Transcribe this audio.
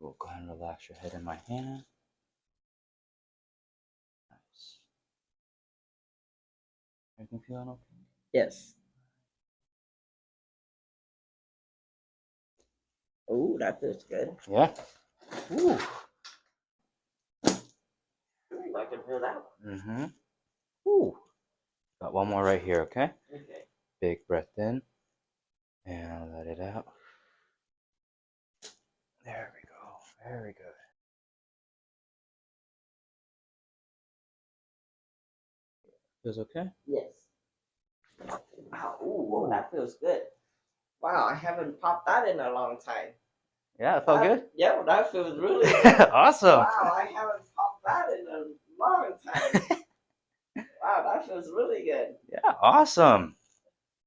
We'll go ahead and relax your head in my hand. Nice. Everything feeling okay? Yes. Oh, that feels good. Yeah. Ooh. Ooh, I can feel that. Mm-hmm. Ooh. Got one more right here, okay? Okay. Big breath in. And let it out. There we go. Very good. Feels okay? Yes. Wow, ooh, that feels good. Wow, I haven't popped that in a long time. Yeah, it felt good? Yeah, that feels really good. Awesome. Wow, I haven't popped that in a long time. Wow, that feels really good. Yeah, awesome.